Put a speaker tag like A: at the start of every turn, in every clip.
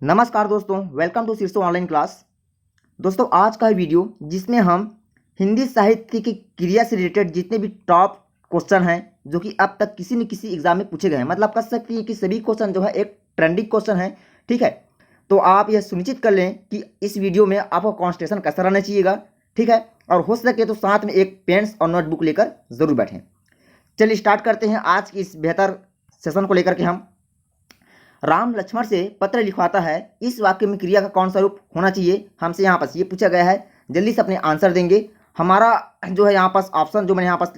A: नमस्कार दोस्तों, welcome to शीर्षो online class. दोस्तों, आज का वीडियो जिसमें हम हिंदी साहित्य की क्रिया से रिलेटेड जितने भी टॉप क्वेश्चन हैं जो कि अब तक किसी न किसी एग्जाम में पूछे गए हैं, मतलब कह सकते हैं कि सभी क्वेश्चन जो है एक ट्रेंडिंग क्वेश्चन है। ठीक है, तो आप यह सुनिश्चित कर लें कि इस वीडियो में आपका कॉन्सेंट्रेशन कैसा रहना चाहिएगा। ठीक है, और हो सके तो साथ में एक पेन्स और नोटबुक लेकर जरूर बैठें। चलिए स्टार्ट करते हैं आज की इस बेहतर सेशन को लेकर के। हम राम लक्ष्मण से पत्र लिखवाता है, इस वाक्य में क्रिया का कौन सा रूप होना चाहिए, हमसे यहाँ पास ये पूछा गया है। जल्दी से अपने आंसर देंगे। हमारा जो है यहाँ पास ऑप्शन जो मैंने यहाँ पास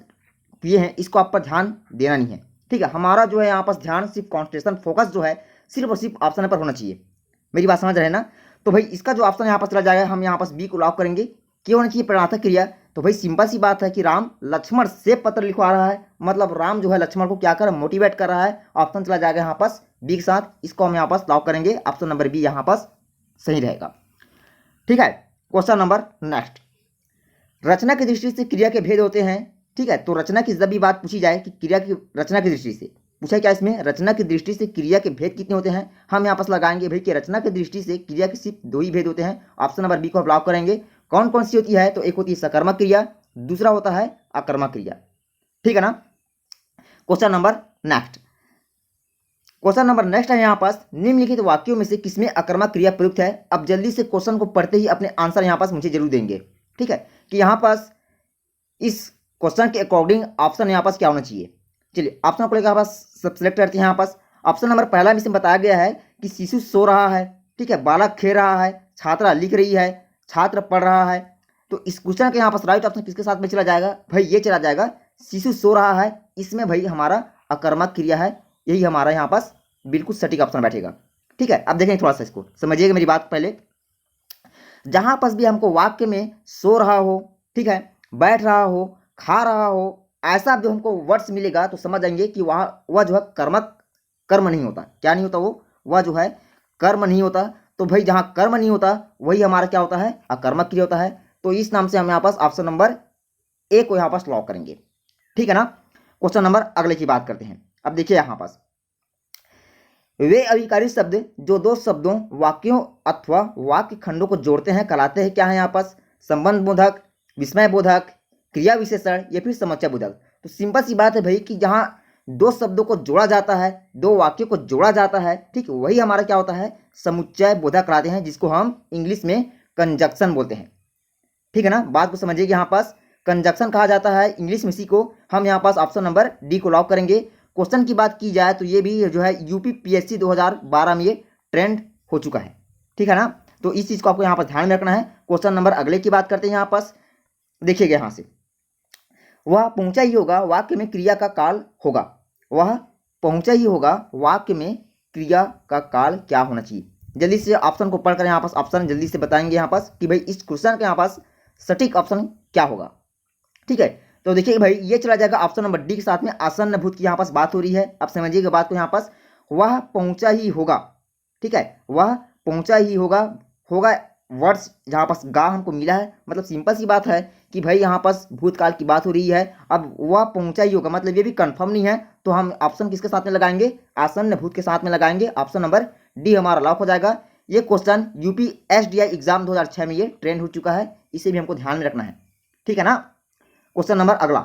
A: किए हैं इसको आप पर ध्यान देना नहीं है। ठीक है, हमारा जो है यहाँ पास ध्यान सिर्फ कॉन्सेंट्रेशन फोकस जो है सिर्फ और सिर्फ ऑप्शन पर होना चाहिए। मेरी बात समझ रहे हैं ना। तो भाई इसका जो ऑप्शन यहाँ पास चला जाएगा, हम यहाँ पास बी को लॉक करेंगे। क्या होना चाहिए, प्रणर्थक क्रिया। तो भाई सिंपल सी बात है कि राम लक्ष्मण से पत्र लिखवा रहा है, मतलब राम जो है लक्ष्मण को क्या कर मोटिवेट कर रहा है। ऑप्शन चला जाएगा यहाँ पास बी के साथ। इसको हम यहाँ पास लॉक करेंगे, ऑप्शन नंबर बी यहाँ पास सही रहेगा। ठीक है, क्वेश्चन नंबर नेक्स्ट। रचना की दृष्टि से क्रिया के भेद होते हैं। ठीक है, तो रचना की जब भी बात पूछी जाए कि क्रिया की रचना की दृष्टि से पूछा क्या, इसमें रचना की दृष्टि से क्रिया के भेद कितने होते हैं, हम यहाँ पास लगाएंगे भाई कि रचना की दृष्टि से क्रिया के सिर्फ दो ही भेद होते हैं। ऑप्शन नंबर बी को हम लॉक करेंगे। कौन कौन सी होती है, तो एक होती है सकर्मक क्रिया, दूसरा होता है अकर्मक क्रिया। ठीक है ना। Question number next. Question number next है यहाँ पास, निम्नलिखित वाक्यों में से किसमें अकर्मक क्रिया प्रयुक्त है। अब जल्दी से क्वेश्चन को पढ़ते ही अपने आंसर यहाँ पास मुझे जरूर देंगे। ठीक है, कि यहाँ पास इस क्वेश्चन के अकॉर्डिंग ऑप्शन यहाँ पास क्या होना चाहिए। चलिए ऑप्शन को लेकर यहाँ पास सब सिलेक्ट करते हैं। यहाँ पास ऑप्शन नंबर पहला में इसमें बताया गया है कि शिशु सो रहा है। ठीक है, बालक खेल रहा है, छात्रा लिख रही है, छात्र पढ़ रहा है। तो इस क्वेश्चन के यहाँ पास राइट ऑप्शन किसके साथ में चला जाएगा, भाई ये चला जाएगा शिशु सो रहा है। इसमें भाई हमारा अकर्मक क्रिया है, यही हमारा यहाँ पास बिल्कुल सटीक ऑप्शन बैठेगा। ठीक है, अब देखें थोड़ा सा इसको समझिएगा मेरी बात। पहले जहां पास भी हमको वाक्य में सो रहा हो, ठीक है, बैठ रहा हो, खा रहा हो, ऐसा जो हमको वर्ड्स मिलेगा तो समझ जाएंगे कि वह जो है कर्म नहीं होता। क्या नहीं होता, वह जो है कर्म नहीं होता। तो भाई जहां कर्म नहीं होता वही हमारा क्या होता है, अकर्मक क्रिया होता है। तो इस नाम से हम यहाँ पास ऑप्शन नंबर ए को यहाँ पास लॉक करेंगे। ठीक है ना। क्वेश्चन नंबर अगले की बात करते हैं। अब देखिए यहाँ पास, वे अभिकारी शब्द जो दो शब्दों, वाक्यों अथवा वाक्य खंडों को जोड़ते हैं कहलाते हैं क्या है यहाँ पास, संबंध बोधक, विस्मय बोधक, क्रिया विशेषण या फिर समुच्चय बोधक। तो सिंपल सी बात है भाई कि जहां दो शब्दों को जोड़ा जाता है, दो वाक्यों को जोड़ा जाता है, ठीक, वही हमारा क्या होता है, समुच्चय बोधक कहलाते हैं, जिसको हम इंग्लिश में कंजक्शन बोलते हैं। ठीक है ना, बात को समझिए। यहाँ पास कंजक्शन कहा जाता है इंग्लिश में, इसी को हम यहाँ पास ऑप्शन नंबर डी को लॉक करेंगे। क्वेश्चन की बात की जाए तो ये भी जो है यूपीपीएससी 2012 में ये ट्रेंड हो चुका है। ठीक है ना, तो इस चीज़ को आपको यहाँ पर ध्यान में रखना है। क्वेश्चन नंबर अगले की बात करते हैं। यहाँ पास देखिएगा, यहाँ से वह पहुंचा ही होगा वाक्य में क्रिया का काल होगा। वह पहुंचा ही होगा वाक्य में क्रिया का काल क्या होना चाहिए। जल्दी से ऑप्शन को पढ़कर यहाँ पास ऑप्शन जल्दी से बताएंगे यहाँ पास कि भाई इस क्वेश्चन के यहाँ पास सटीक ऑप्शन क्या होगा। ठीक है, तो देखिए भाई ये चला जाएगा ऑप्शन नंबर डी के साथ में आसन्न भूत की यहाँ पास बात हो रही है। अब समझिएगा बात को। यहाँ पास वह पहुंचा ही होगा, ठीक है, वह पहुंचा ही होगा, होगा वर्ड्स जहाँ पास गा हमको मिला है, मतलब सिंपल सी बात है कि भाई यहाँ पास भूतकाल की बात हो रही है। अब वह पहुंचा ही होगा मतलब ये भी कंफर्म नहीं है, तो हम ऑप्शन किसके साथ में लगाएंगे, आसन्न भूत के साथ में लगाएंगे। ऑप्शन नंबर डी हमारा लॉक हो जाएगा। ये क्वेश्चन यूपीएससीआई एग्जाम 2006 में ये ट्रेंड हो चुका है, इसे भी हमको ध्यान में रखना है। ठीक है ना। क्वेश्चन नंबर अगला,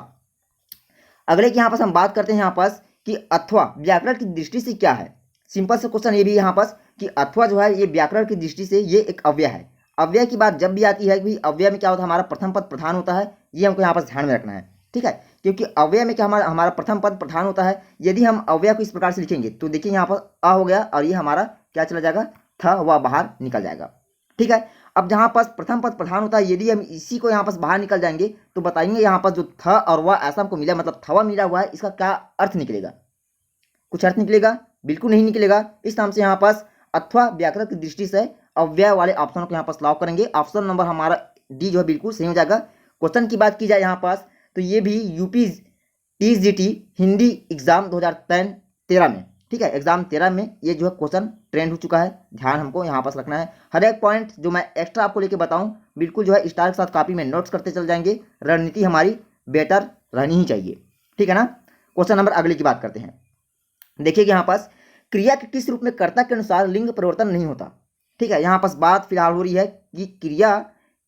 A: अगले की यहाँ पास हम बात करते हैं यहाँ पास कि अथवा व्याकरण की दृष्टि से क्या है। सिंपल से क्वेश्चन ये भी यहाँ पास कि अथवा जो है ये व्याकरण की दृष्टि से ये एक अव्यय है। अव्यय की बात जब भी आती है कि अव्यय में क्या होता है, हमारा प्रथम पद प्रधान होता है, ये हमको यहाँ पास ध्यान में रखना है। ठीक है, क्योंकि अव्यय में क्या हमारा प्रथम पद प्रधान होता है। यदि हम अव्यय को इस प्रकार से लिखेंगे तो देखिए यहाँ पर अ हो गया और ये हमारा क्या चला जाएगा, थ वह बाहर निकल जाएगा। ठीक है, अब जहाँ पास प्रथम पद प्रधान होता है, यदि हम इसी को यहाँ पास बाहर निकल जाएंगे तो बताएंगे यहाँ पास जो थ और वह ऐसा हमको मिला, मतलब थवा मिला हुआ है, इसका क्या अर्थ निकलेगा, कुछ अर्थ निकलेगा, बिल्कुल नहीं निकलेगा। इस नाम से यहाँ पास अथवा व्याकरण की दृष्टि से अव्यय वाले ऑप्शन को यहाँ पास लॉक करेंगे। ऑप्शन नंबर हमारा डी जो है बिल्कुल सही हो जाएगा। क्वेश्चन की बात की जाए यहाँ पास तो ये भी यूपी टीजीटी हिंदी एग्जाम 2013 में, ठीक है, एग्जाम 13 में ये जो है क्वेश्चन ट्रेंड हो चुका है। ध्यान हमको यहाँ पास रखना है। हर एक पॉइंट जो मैं एक्स्ट्रा आपको लेके बताऊं बिल्कुल जो है स्टार के साथ कॉपी में नोट्स करते चल जाएंगे। रणनीति हमारी बेटर रहनी ही चाहिए। ठीक है ना। क्वेश्चन नंबर अगले की बात करते हैं। देखिए यहाँ पास क्रिया के किस रूप में कर्ता के अनुसार लिंग परिवर्तन नहीं होता। ठीक है, यहाँ पास बात फिलहाल हो रही है कि क्रिया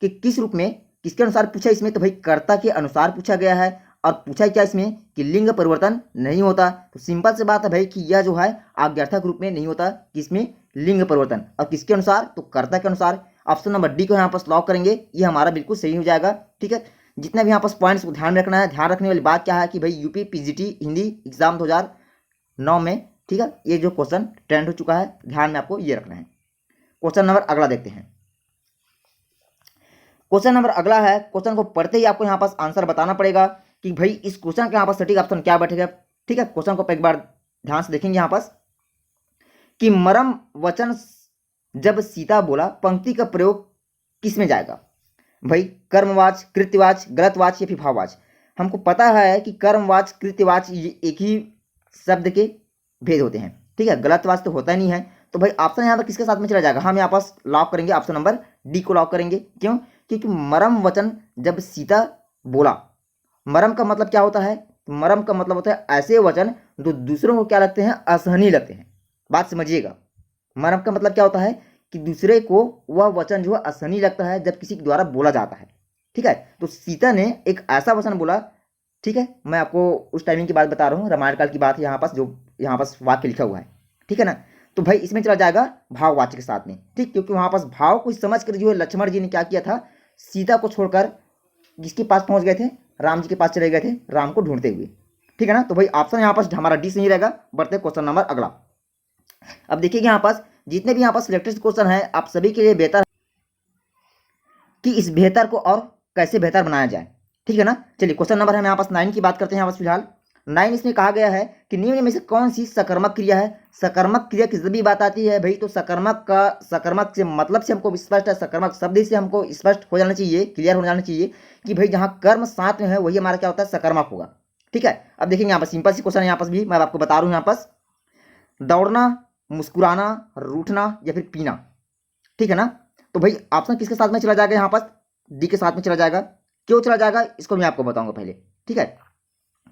A: के किस रूप में किसके अनुसार पूछा इसमें, तो भाई कर्ता के अनुसार पूछा गया है। और पूछा क्या इसमें कि लिंग परिवर्तन नहीं होता। तो सिंपल सी बात है भाई कि यह जो है आज्ञार्थक रूप में नहीं होता, किसमें, लिंग परिवर्तन। और किसके अनुसार, तो कर्ता के अनुसार। ऑप्शन नंबर डी को यहाँ पर लॉक करेंगे, ये हमारा बिल्कुल सही हो जाएगा। ठीक है, जितने भी यहाँ पर पॉइंट्स को ध्यान में रखना है, ध्यान रखने वाली बात क्या है कि भाई यूपी पीजीटी हिंदी एग्जाम 2009 में, ठीक है, ये जो क्वेश्चन ट्रेंड हो चुका है, ध्यान में आपको ये रखना है। क्वेश्चन नंबर अगला देखते हैं। क्वेश्चन नंबर अगला है, क्वेश्चन को पढ़ते ही आपको यहाँ पास आंसर बताना पड़ेगा कि भाई इस क्वेश्चन के यहाँ पास सटीक ऑप्शन क्या बैठेगा। ठीक है, क्वेश्चन को एक बार ध्यान से देखेंगे यहाँ पास कि मरम वचन जब सीता बोला, पंक्ति का प्रयोग किस में जाएगा। भाई कर्मवाच, कृत्यवाच, गलतवाच या फिर भाववाच। हमको पता है कि कर्मवाच, कृत्यवाच ये एक ही शब्द के भेद होते हैं। ठीक है, गलतवाच तो होता ही नहीं है। तो भाई ऑप्शन यहाँ पर किसके साथ में चला जाएगा, हम यहाँ पास लॉक करेंगे, ऑप्शन नंबर डी को लॉक करेंगे। क्यों, क्योंकि मरम वचन जब सीता बोला, मरम का मतलब क्या होता है, मरम का मतलब होता है ऐसे वचन जो दूसरों को क्या लगते हैं, असहनीय लगते हैं। बात समझिएगा, मरम का मतलब क्या होता है कि दूसरे को वह वचन जो है असहनीय लगता है जब किसी के द्वारा बोला जाता है। ठीक है, तो सीता ने एक ऐसा वचन बोला। ठीक है, मैं आपको उस टाइमिंग की बात बता रहा हूँ, रामायण काल की बात यहाँ पास, जो यहाँ पास वाक्य लिखा हुआ है। ठीक है ना, तो भाई इसमें चला जाएगा भाववाचक के साथ में। ठीक, क्योंकि वहाँ पास भाव को समझ कर जो है लक्ष्मण जी ने क्या किया था, सीता को छोड़कर किसके पास पहुंच गए थे, राम जी के पास चले गए थे, राम को ढूंढते हुए। ठीक है ना, तो भाई ऑप्शन यहाँ पास हमारा डी सही रहेगा। बढ़ते क्वेश्चन नंबर अगला। अब देखिएगा यहाँ पास जितने भी यहाँ पास सिलेक्टेड क्वेश्चन है, आप सभी के लिए बेहतर कि इस बेहतर को और कैसे बेहतर बनाया जाए। ठीक है ना, चलिए क्वेश्चन नंबर हम यहाँ पास 9 की बात करते हैं। यहाँ पास फिलहाल 9 इसमें कहा गया है कि निम्न में से कौन सी सकर्मक क्रिया है। सकर्मक क्रिया की जब भी बात आती है भाई, तो सकर्मक से मतलब से हमको स्पष्ट है, सकर्मक शब्द से हमको स्पष्ट हो जाना चाहिए, क्लियर हो जाना चाहिए कि भाई जहाँ कर्म साथ में है वही हमारा क्या होता है, सकर्मक होगा। ठीक है, अब देखेंगे यहाँ पर सिंपल सी क्वेश्चन है, यहाँ पास भी मैं आपको बता रहा हूँ। यहाँ पास दौड़ना, मुस्कुराना, रूठना या फिर पीना। ठीक है ना, तो भाई ऑप्शन किसके साथ में चला जाएगा, यहाँ पास डी के साथ में चला जाएगा। क्यों चला जाएगा इसको मैं आपको बताऊंगा पहले। ठीक है,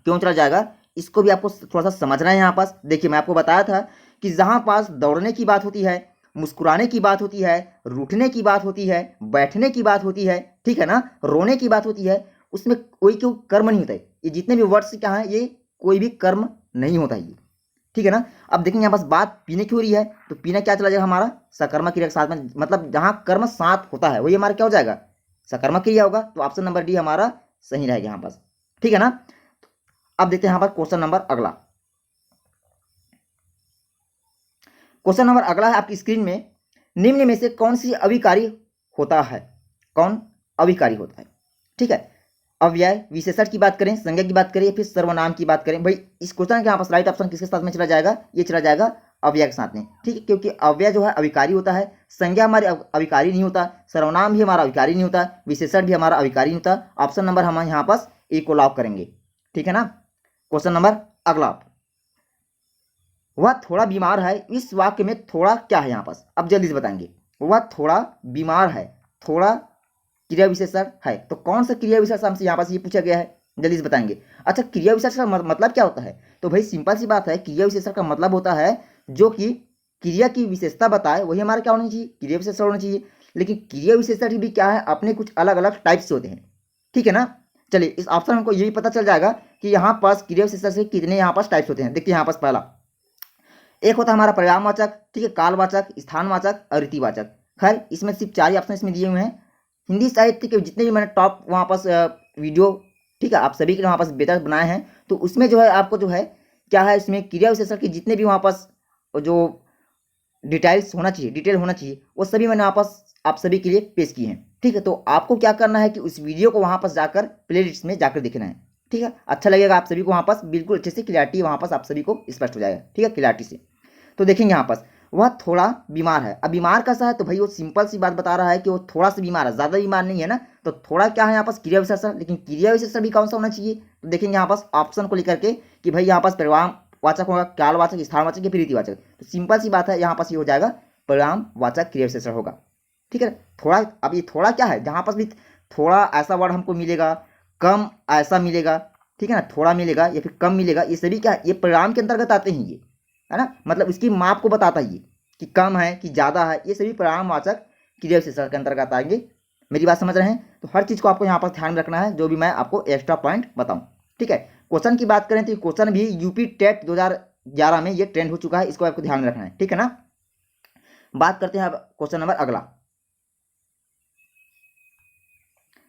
A: क्यों चला जाएगा इसको भी आपको थोड़ा सा समझना है। यहाँ पास देखिए, मैं आपको बताया था कि जहां पास दौड़ने की बात होती है, मुस्कुराने की बात होती है, रूठने की बात होती है, बैठने की बात होती है, ठीक है ना, रोने की बात होती है, उसमें कोई क्यों कर्म नहीं होता है। ये जितने भी वर्ड्स क्या है, ये कोई भी कर्म नहीं होता है। ठीक है ना, अब देखेंगे यहाँ पास बात पीने की हो रही है, तो पीना क्या चला जाएगा हमारा, सकर्मक क्रिया के साथ में, मतलब जहां कर्म साथ होता है वही हमारा क्या हो जाएगा, सकर्मक क्रिया होगा। तो ऑप्शन नंबर डी हमारा सही रहेगा यहाँ पास। ठीक है ना, अब देखते हैं यहाँ पर क्वेश्चन नंबर अगला। क्वेश्चन नंबर अगला है आपकी स्क्रीन में, निम्न में से कौन सी अविकारी होता है, कौन अविकारी होता है। ठीक है, अव्यय, विशेषण की बात करें, संज्ञा की बात करें, फिर सर्वनाम की बात करें। भाई इस क्वेश्चन के यहाँ पर राइट ऑप्शन किसके साथ में चला जाएगा, ये चला जाएगा अव्यय के साथ में। ठीक है, क्योंकि अव्यय जो है अविकारी होता है, संज्ञा हमारी अविकारी नहीं होता, सर्वनाम भी हमारा अविकारी नहीं होता, विशेषण भी हमारा अविकारी नहीं होता। ऑप्शन नंबर हम यहाँ पास ए को लॉक करेंगे। ठीक है ना, क्वेश्चन नंबर अगला, वह थोड़ा बीमार है, इस वाक्य में थोड़ा क्या है यहाँ पास, अब जल्दी से बताएंगे। वह थोड़ा बीमार है, थोड़ा क्रिया विशेषण है, तो कौन सा क्रिया विशेषण हमसे यहाँ पास ये पूछा गया है, जल्दी से बताएंगे। अच्छा, क्रिया विशेषण का मतलब क्या होता है, तो भाई सिंपल सी बात है, क्रिया विशेषण का मतलब होता है जो कि क्रिया की विशेषता बताए, वही हमारा क्या होना चाहिए, क्रिया विशेषण होना चाहिए। लेकिन क्रिया विशेषण भी क्या है, अपने कुछ अलग अलग टाइप से होते हैं। ठीक है ना, चलिए इस ऑप्शन हमको यही पता चल जाएगा कि यहाँ पास क्रिया विशेषण से कितने यहाँ पास टाइप्स होते हैं। देखिए यहाँ पास पहला एक होता है हमारा परिणामवाचक, ठीक है, कालवाचक, स्थानवाचक और रीतिवाचक। खैर इसमें सिर्फ 4 ही ऑप्शन इसमें दिए हुए हैं। हिंदी साहित्य के जितने भी मैंने टॉप वहाँ पास वीडियो, ठीक है, आप सभी के वहाँ पास बेहतर बनाए हैं, तो उसमें जो है आपको जो है क्या है, इसमें क्रिया विशेषण की जितने भी वहाँ पास जो डिटेल्स होना चाहिए, डिटेल होना चाहिए, वो सभी मैंने वहाँ पास आप सभी के लिए पेश किए हैं। ठीक है, तो आपको क्या करना है कि उस वीडियो को वहाँ पास जाकर प्ले लिस्ट में जाकर देखना है। ठीक है, अच्छा लगेगा आप सभी को, वहाँ पास बिल्कुल अच्छे से क्लियरिटी वहाँ पास आप सभी को स्पष्ट हो जाएगा। ठीक है, क्लियरिटी से। तो देखेंगे यहाँ पास वह थोड़ा बीमार है। अब बीमार कैसा है, तो भाई वो सिंपल सी बात बता रहा है कि वो थोड़ा सा बीमार है, ज़्यादा बीमार नहीं है ना। तो थोड़ा क्या है यहाँ पास, क्रिया विशेषण, लेकिन क्रिया विशेषण भी कौन सा होना चाहिए, तो देखेंगे यहाँ पास ऑप्शन को लेकर के कि भाई यहाँ पास परिणामवाचक होगा, कालवाचक, स्थानवाचक या फिर रीतिवाचक। तो सिंपल सी बात है, यहाँ पास ये हो जाएगा परिणामवाचक क्रिया विशेषण होगा। ठीक है, थोड़ा, अब ये थोड़ा क्या है, जहाँ पास भी थोड़ा ऐसा वर्ड हमको मिलेगा, कम ऐसा मिलेगा, ठीक है ना, थोड़ा मिलेगा या फिर कम मिलेगा, ये सभी क्या है, ये परिणाम के अंतर्गत आते हैं, ये है ना, मतलब इसकी माप को बताता है ये। कि कम है कि ज़्यादा है, ये सभी परिणामवाचक क्रिया विशेषण के अंतर्गत आएंगे। मेरी बात समझ रहे हैं? तो हर चीज़ को आपको यहाँ पर ध्यान में रखना है, जो भी मैं आपको एक्स्ट्रा पॉइंट बताऊँ। ठीक है, क्वेश्चन की बात करें तो क्वेश्चन भी यूपी टेट 2011 में ये ट्रेंड हो चुका है, इसको आपको ध्यान में रखना है। ठीक है ना, बात करते हैं अब क्वेश्चन नंबर अगला।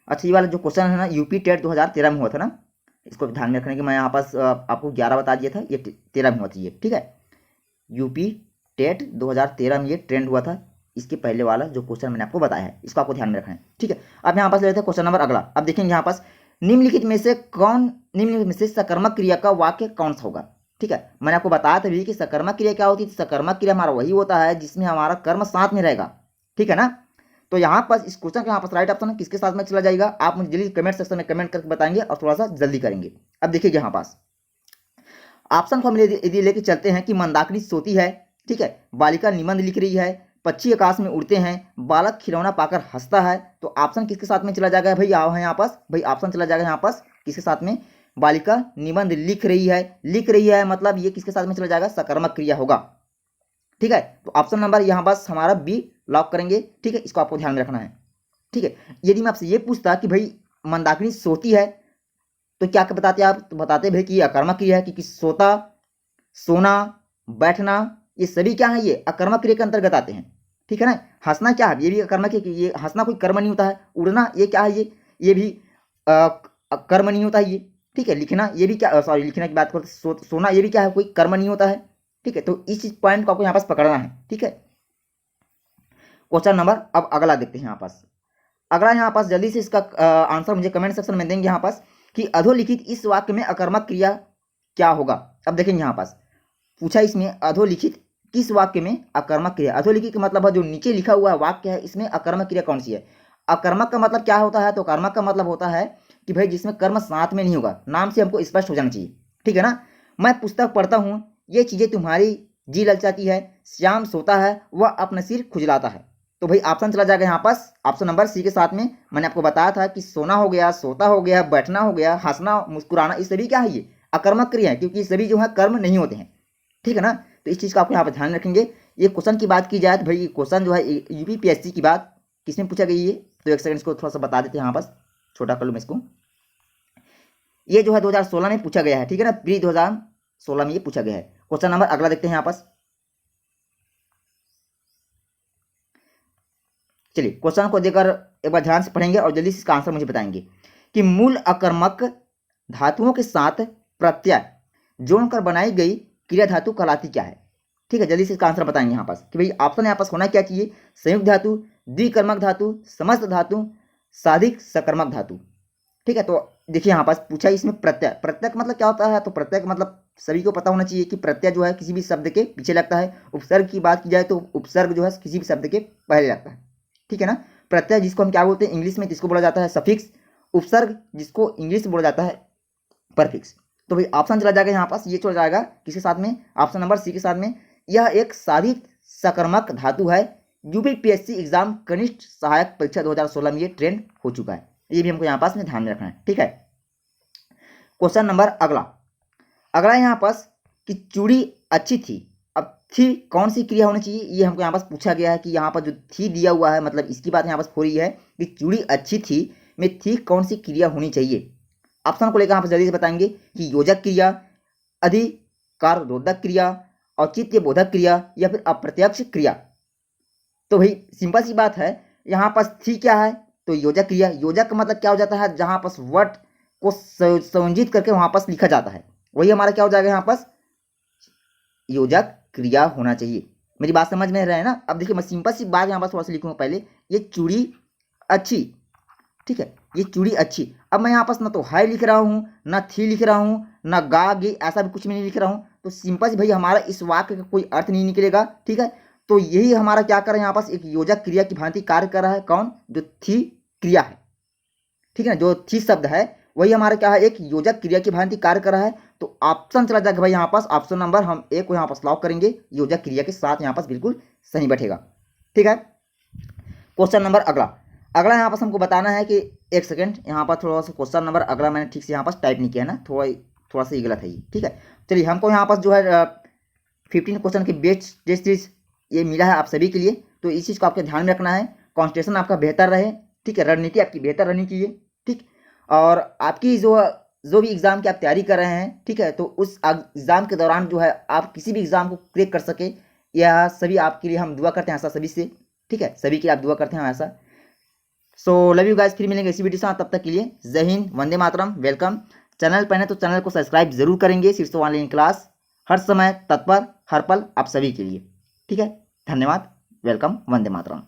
A: अच्छा, ये वाला जो क्वेश्चन है ना, यूपी टेट 2013 में हुआ था ना, इसको ध्यान में रखना कि मैं यहाँ पास आपको 11 बता दिया था, ये 13 में हुआ था ये। ठीक है, यूपी टेट 2013 में ये ट्रेंड हुआ था, इसके पहले वाला जो क्वेश्चन मैंने आपको बताया है, इसको आपको ध्यान में रखना है। ठीक है, अब यहाँ पास ले लेते हैं क्वेश्चन नंबर अगला। अब देखेंगे यहाँ पास निम्नलिखित में से सकर्मक क्रिया का वाक्य कौन सा होगा। ठीक है, मैंने आपको बताया था भी कि सकर्मक क्रिया क्या होती है। सकर्मक क्रिया हमारा वही होता है जिसमें हमारा कर्म साथ में रहेगा। ठीक है ना, तो यहाँ पर इस क्वेश्चन का यहाँ पर राइट ऑप्शन है किसके साथ में चला जाएगा, आप मुझे जल्दी कमेंट सेक्शन में कमेंट करके बताएंगे और थोड़ा सा जल्दी करेंगे। अब देखिए यहाँ पास ऑप्शन को हम यदि लेके चलते हैं कि मंदाकिनी सोती है, ठीक है, बालिका निबंध लिख रही है, पक्षी आकाश में उड़ते हैं, बालक खिलौना पाकर हंसता है, तो ऑप्शन किसके साथ में चला जाएगा भाई, आओ है यहाँ पास भाई, ऑप्शन चला जाएगा यहाँ पास किसके साथ में, बालिका निबंध लिख रही है। लिख रही है मतलब ये किसके साथ में चला जाएगा, सकर्मक क्रिया होगा। ठीक है, तो ऑप्शन नंबर यहाँ पास हमारा बी लॉक करेंगे। ठीक है, इसको आपको ध्यान में रखना है। ठीक है, यदि मैं आपसे ये पूछता कि भाई मंदाकिनी सोती है तो क्या बताते आप, तो बताते भाई कि अकर्मक क्रिया है, क्योंकि सोता, सोना, बैठना ये सभी क्या है, ये अकर्मक क्रिया के अंतर्गत आते हैं। ठीक है ना, हंसना क्या है, ये भी अकर्मक है, कि ये हंसना कोई कर्म नहीं होता है। उड़ना ये क्या है, ये भी कर्म नहीं होता है ये। ठीक है, लिखना ये भी क्या, सॉरी लिखना की बात करते, सोना ये भी क्या है, कोई कर्म नहीं होता है। ठीक है, तो इस पॉइंट को आपको यहाँ पास पकड़ना है। ठीक है, क्वेश्चन नंबर अब अगला देखते हैं यहाँ पास। अगला यहाँ पास जल्दी से इसका आंसर मुझे कमेंट सेक्शन में देंगे यहाँ पास कि अधोलिखित इस वाक्य में अकर्मक क्रिया क्या होगा। अब देखेंगे यहाँ पास पूछा इसमें अधोलिखित किस वाक्य में अकर्मक क्रिया, अधोलिखित का मतलब है जो नीचे लिखा हुआ वाक्य है, इसमें अकर्मक क्रिया कौन सी है। अकर्मक का मतलब क्या होता है, तो कर्मक का मतलब होता है कि भाई जिसमें कर्म साथ में नहीं होगा। नाम से हमको स्पष्ट हो जाना चाहिए। ठीक है ना, मैं पुस्तक पढ़ता हूँ, ये चीज़ें तुम्हारी जी ललचाती है, श्याम सोता है, वह अपना सिर खुजलाता है, तो भाई ऑप्शन चला जाएगा यहाँ पास ऑप्शन नंबर सी के साथ में। मैंने आपको बताया था कि सोना हो गया, सोता हो गया, बैठना हो गया, हंसना, मुस्कुराना, ये सभी क्या है, ये अकर्मक क्रिया है, क्योंकि ये सभी जो है कर्म नहीं होते हैं। ठीक है ना, तो इस चीज़ का आपको यहाँ पर ध्यान रखेंगे। ये क्वेश्चन की बात की जाए तो भाई क्वेश्चन जो है यूपीपीएससी की बात किसमें पूछा गई है, तो एक सेकंड इसको थोड़ा सा बता देते हैं, यहाँ पास छोटा कर लूँ मैं इसको। ये जो है 2016 में पूछा गया है। ठीक है ना, प्री 2016 में ये पूछा गया है। क्वेश्चन नंबर अगला देखते हैं यहाँ पास। चलिए क्वेश्चन को देखकर एक बार ध्यान से पढ़ेंगे और जल्दी से इसका आंसर मुझे बताएंगे कि मूल अकर्मक धातुओं के साथ प्रत्यय जोड़कर बनाई गई क्रिया धातु कहलाती क्या है। ठीक है, जल्दी से इसका आंसर बताएंगे यहाँ पास कि भाई ऑप्शन यहाँ पास होना क्या चाहिए, संयुक्त धातु, द्विकर्मक धातु, समस्त धातु, साधिक सकर्मक धातु। ठीक है, तो देखिए यहाँ पास पूछा इसमें प्रत्यय, प्रत्यय का मतलब क्या होता है, तो प्रत्यय का मतलब सभी को पता होना चाहिए कि प्रत्यय जो है किसी भी शब्द के पीछे लगता है। उपसर्ग की बात की जाए तो उपसर्ग जो है किसी भी शब्द के पहले लगता है। ठीक है ना, प्रत्यय जिसको हम क्या बोलते हैं इंग्लिश में, जिसको बोला जाता है सफिक्स, उपसर्ग जिसको इंग्लिश में बोला जाता है परफिक्स। तो भाई ऑप्शन चला जाएगा यहाँ पास, ये चला जाएगा किसके साथ में, ऑप्शन नंबर सी के साथ में। यह एक साधित सकर्मक धातु है। यूपीपीएससी एग्जाम कनिष्ठ सहायक परीक्षा 2016 में ये ट्रेंड हो चुका है, ये भी हमको यहाँ पास में ध्यान में रखना है। ठीक है, क्वेश्चन नंबर अगला यहाँ पास कि चूड़ी अच्छी थी। अब थी कौन सी क्रिया होनी चाहिए, ये हमको यहाँ पास पूछा गया है कि यहाँ पर जो थी दिया हुआ है, मतलब इसकी बात यहाँ पास हो रही है कि चूड़ी अच्छी थी में थी कौन सी क्रिया होनी चाहिए। ऑप्शन को लेकर यहाँ पर जल्दी से बताएंगे कि योजक क्रिया, अधिकार रोधक क्रिया, औचित्य बोधक क्रिया, या फिर अप्रत्यक्ष क्रिया। तो भाई सिंपल सी बात है, यहाँ पास थी क्या है, तो योजक क्रिया। योजक का मतलब क्या हो जाता है, जहाँ पास वर्ड को संयोजित करके वहाँ पास लिखा जाता है, वही हमारा क्या हो जाएगा यहाँ पास, योजक क्रिया होना चाहिए। मेरी बात समझ में रहे ना। अब देखिए मैं सिंपल सी बात यहाँ पास थोड़ा सा लिखूंगा पहले, ये चूड़ी अच्छी। ठीक है, ये चूड़ी अच्छी। अब मैं यहाँ पास ना तो है लिख रहा हूँ, ना थी लिख रहा हूँ, ना गा गे ऐसा भी कुछ भी नहीं लिख रहा हूँ, तो सिंपल से भाई हमारा इस वाक्य का कोई अर्थ नहीं निकलेगा। ठीक है, तो यही हमारा क्या कर रहा है, यहाँ पास एक योजक क्रिया की भांति कार्य कर रहा है। कौन, जो थी क्रिया है। ठीक है ना, जो थी शब्द है वही हमारा क्या है, एक योजक क्रिया की भांति कार्य कर रहा है। तो ऑप्शन चला जाएगा भाई यहाँ पास ऑप्शन नंबर हम एक को यहाँ पास लॉक करेंगे, योजक क्रिया के साथ यहाँ पास बिल्कुल सही बैठेगा। ठीक है, क्वेश्चन नंबर अगला यहाँ पास हमको बताना है कि एक सेकंड, यहाँ पर थोड़ा सा क्वेश्चन नंबर अगला मैंने ठीक से यहाँ पास टाइप नहीं किया ना, थोड़ा सा ये गलत है ये। ठीक है, चलिए हमको यहाँ पास जो है 15 क्वेश्चन की बेस्ट टेस्ट सीरीज ये मिला है आप सभी के लिए, तो इस चीज़ को आपको ध्यान में रखना है। कॉन्सेंट्रेशन आपका बेहतर रहे, ठीक है, रणनीति आपकी बेहतर रहनी चाहिए, ठीक। और आपकी जो भी एग्ज़ाम की आप तैयारी कर रहे हैं, ठीक है, तो उस एग्ज़ाम के दौरान जो है आप किसी भी एग्ज़ाम को क्रैक कर सके, यह सभी आपके लिए हम दुआ करते हैं ऐसा सभी से, ठीक है, सभी के लिए आप दुआ करते हैं ऐसा। सो लव यू गाइस, फिर मिलेंगे इसी वीडियो से, तब तक के लिए जय हिंद, वंदे मातरम, वेलकम। चैनल पर है तो चैनल को सब्सक्राइब जरूर करेंगे। शीर्षो ऑनलाइन क्लास हर समय तत्पर, हर पल आप सभी के लिए, ठीक है। धन्यवाद, वेलकम, वंदे मातरम।